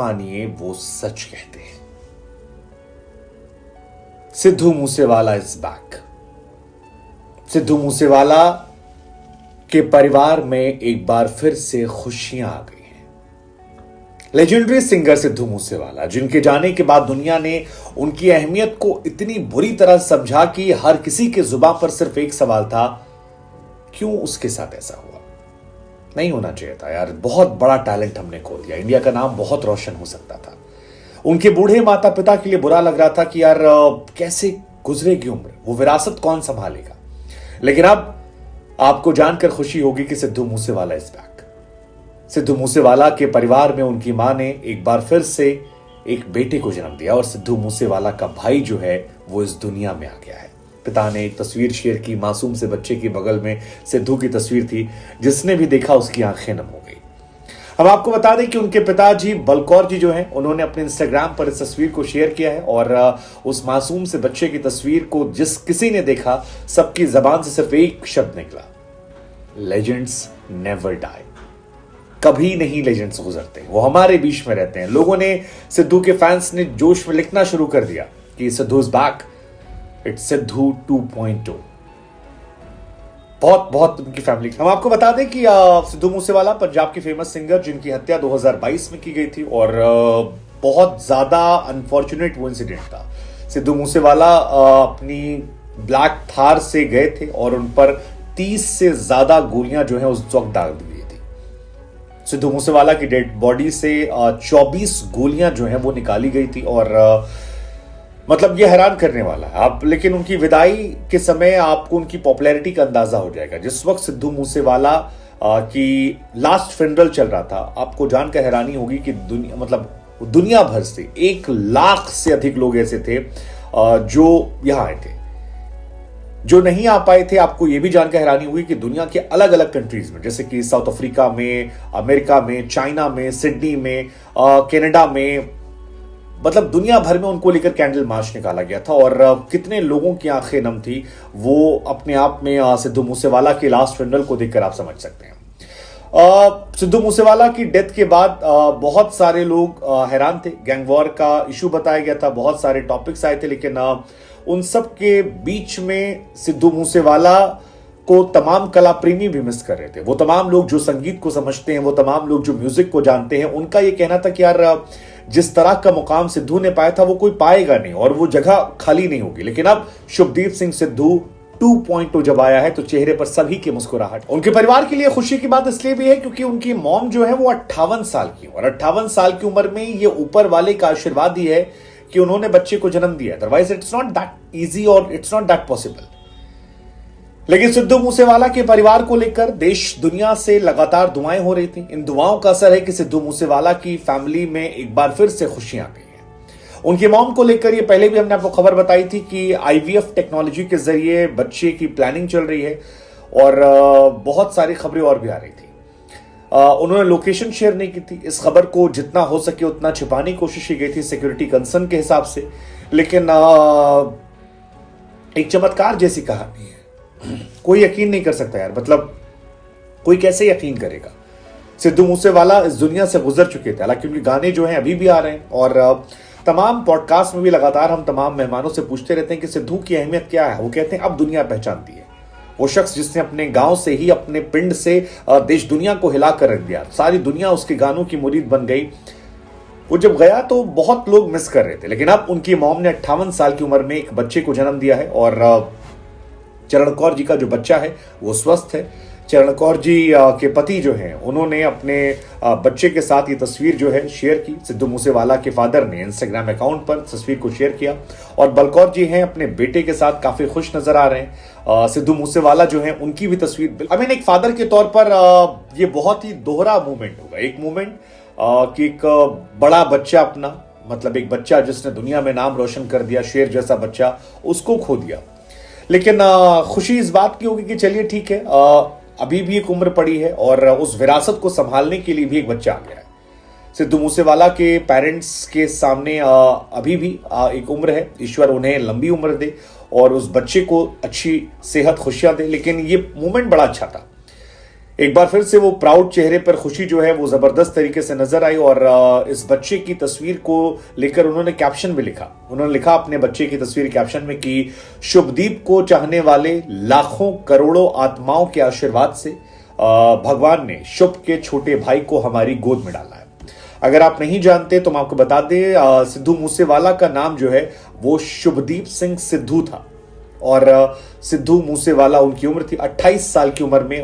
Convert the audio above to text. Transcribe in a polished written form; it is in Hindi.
मानिए वो सच कहते हैं। Sidhu Moosewala is back. सिद्धू मूसेवाला के परिवार में एक बार फिर से खुशियां आ गई हैं। लेजेंडरी सिंगर सिद्धू मूसेवाला, जिनके जाने के बाद दुनिया ने उनकी अहमियत को इतनी बुरी तरह समझा कि हर किसी के जुबान पर सिर्फ एक सवाल था, क्यों उसके साथ ऐसा हुआ? नहीं होना चाहिए था यार, बहुत बड़ा टैलेंट हमने खो दिया, इंडिया का नाम बहुत रोशन हो सकता था। उनके बूढ़े माता पिता के लिए बुरा लग रहा था कि यार कैसे गुजरेगी उम्र, वो विरासत कौन संभालेगा। लेकिन अब आपको जानकर खुशी होगी कि सिद्धू मूसेवाला इज बैक। सिद्धू मूसेवाला के परिवार में उनकी मां ने एक बार फिर से एक बेटे को जन्म दिया और सिद्धू मूसेवाला का भाई जो है वो इस दुनिया में आ गया है। पिता ने एक तस्वीर शेयर की, मासूम से बच्चे के बगल में सिद्धू की तस्वीर थी, जिसने भी देखा उसकी आंखें नम हो गई। हम आपको बता दें कि उनके पिताजी बलकौर जी जो हैं, उन्होंने अपने इंस्टाग्राम पर इस तस्वीर को शेयर किया है और उस मासूम से बच्चे की तस्वीर को जिस किसी ने देखा, सबकी जबान से सिर्फ एक शब्द निकला, लेजेंड्स नेवर डाई। कभी नहीं लेजेंड्स गुजरते, वो हमारे बीच में रहते हैं। लोगों ने, सिद्धू के फैंस ने जोश में लिखना शुरू कर दिया कि Sidhu is back, it's Sidhu 2.0। बहुत उनकी फैमिली। हम आपको बता दें कि सिद्धू मूसेवाला पंजाब की फेमस सिंगर, जिनकी हत्या 2022 में की गई थी और बहुत ज्यादा अनफॉर्चुनेट वो इंसिडेंट था। सिद्धू मूसेवाला अपनी ब्लैक थार से गए थे और उन पर 30 से ज्यादा गोलियां जो है उस वक्त दाग दी गई थी। सिद्धू मूसेवाला की डेड बॉडी से 24 गोलियां जो है वो निकाली गई थी और मतलब ये हैरान करने वाला है आप। लेकिन उनकी विदाई के समय आपको उनकी पॉपुलैरिटी का अंदाजा हो जाएगा। जिस वक्त सिद्धू मूसेवाला की लास्ट फ्यूनरल चल रहा था, आपको जानकर हैरानी होगी कि दुनिया भर से 1 लाख से अधिक लोग ऐसे थे जो यहां आए थे। जो नहीं आ पाए थे, आपको यह भी जानकर हैरानी हुई कि दुनिया के अलग अलग कंट्रीज में, जैसे कि साउथ अफ्रीका में, अमेरिका में, चाइना में, सिडनी में, कनाडा में, मतलब दुनिया भर में उनको लेकर कैंडल मार्च निकाला गया था और कितने लोगों की आंखें नम थी, वो अपने आप में सिद्धू मूसेवाला के लास्ट फ्यूनरल को देखकर आप समझ सकते हैं। सिद्धू मूसेवाला की डेथ के बाद बहुत सारे लोग हैरान थे। गैंग वॉर का इशू बताया गया था, बहुत सारे टॉपिक्स आए थे, लेकिन उन सब के बीच में सिद्धू मूसेवाला को तमाम कला प्रेमी भी मिस कर रहे थे। वो तमाम लोग जो संगीत को समझते हैं, वो तमाम लोग जो म्यूजिक को जानते हैं, उनका ये कहना था कि यार जिस तरह का मुकाम सिद्धू ने पाया था वो कोई पाएगा नहीं और वो जगह खाली नहीं होगी। लेकिन अब शुभदीप सिंह सिद्धू 2.0 जब आया है तो चेहरे पर सभी की मुस्कुराहट। उनके परिवार के लिए खुशी की बात इसलिए भी है क्योंकि उनकी मॉम जो है वो 58 साल की, और 58 साल की उम्र में ये ऊपर वाले का आशीर्वाद ही है कि उन्होंने बच्चे को जन्म दिया। Otherwise it's not that easy और इट्स नॉट दैट पॉसिबल। लेकिन सिद्धू मूसेवाला के परिवार को लेकर देश दुनिया से लगातार दुआएं हो रही थी। इन दुआओं का असर है कि सिद्धू मूसेवाला की फैमिली में एक बार फिर से खुशियां आ गई हैं। उनकी मॉम को लेकर ये पहले भी हमने आपको खबर बताई थी कि आईवीएफ टेक्नोलॉजी के जरिए बच्चे की प्लानिंग चल रही है और बहुत सारी खबरें और भी आ रही थी। उन्होंने लोकेशन शेयर नहीं की थी। इस खबर को जितना हो सके उतना छिपाने की कोशिश की गई थी सिक्योरिटी कंसर्न के हिसाब से। लेकिन एक चमत्कार जैसी कहानी है, कोई यकीन नहीं कर सकता यार, मतलब कोई कैसे यकीन करेगा। सिद्धू मूसेवाला इस दुनिया से गुजर चुके थे, हालांकि उनके गाने जो हैं अभी भी आ रहे हैं और तमाम पॉडकास्ट में भी लगातार हम तमाम मेहमानों से पूछते रहते हैं कि सिद्धू की अहमियत क्या है। वो कहते हैं अब दुनिया पहचानती है। वो शख्स जिसने अपने गांव से ही, अपने पिंड से देश दुनिया को हिला कर रख दिया, सारी दुनिया उसके गानों की मुरीद बन गई। वो जब गया तो बहुत लोग मिस कर रहे थे, लेकिन अब उनकी मॉम ने 58 साल की उम्र में एक बच्चे को जन्म दिया है और चरण कौर जी का जो बच्चा है वो स्वस्थ है। चरण कौर जी के पति जो हैं, उन्होंने अपने बच्चे के साथ ये तस्वीर जो है शेयर की। सिद्धू मूसेवाला के फादर ने इंस्टाग्राम अकाउंट पर तस्वीर को शेयर किया और बलकौर जी हैं अपने बेटे के साथ काफी खुश नजर आ रहे हैं। सिद्धू मूसेवाला जो है उनकी भी तस्वीर, एक फादर के तौर पर ये बहुत ही दोहरा मूवमेंट होगा। एक मूवमेंट कि एक बड़ा बच्चा अपना, मतलब एक बच्चा जिसने दुनिया में नाम रोशन कर दिया, शेर जैसा बच्चा, उसको खो दिया। लेकिन खुशी इस बात की होगी कि चलिए ठीक है, अभी भी एक उम्र पड़ी है और उस विरासत को संभालने के लिए भी एक बच्चा आ गया है। सिद्धू मूसेवाला के पेरेंट्स के सामने अभी भी एक उम्र है। ईश्वर उन्हें लंबी उम्र दे और उस बच्चे को अच्छी सेहत, खुशियां दे। लेकिन ये मूवमेंट बड़ा अच्छा था। एक बार फिर से वो प्राउड चेहरे पर खुशी जो है वो जबरदस्त तरीके से नजर आई और इस बच्चे की तस्वीर को लेकर उन्होंने कैप्शन भी लिखा। उन्होंने लिखा अपने बच्चे की तस्वीर कैप्शन में कि शुभदीप को चाहने वाले लाखों करोड़ों आत्माओं के आशीर्वाद से भगवान ने शुभ के छोटे भाई को हमारी गोद में डाला है। अगर आप नहीं जानते तो मैं आपको बता दें, सिद्धू मूसेवाला का नाम जो है वो शुभदीप सिंह सिद्धू था और सिद्धू मूसेवाला उनकी उम्र थी 28 साल की उम्र में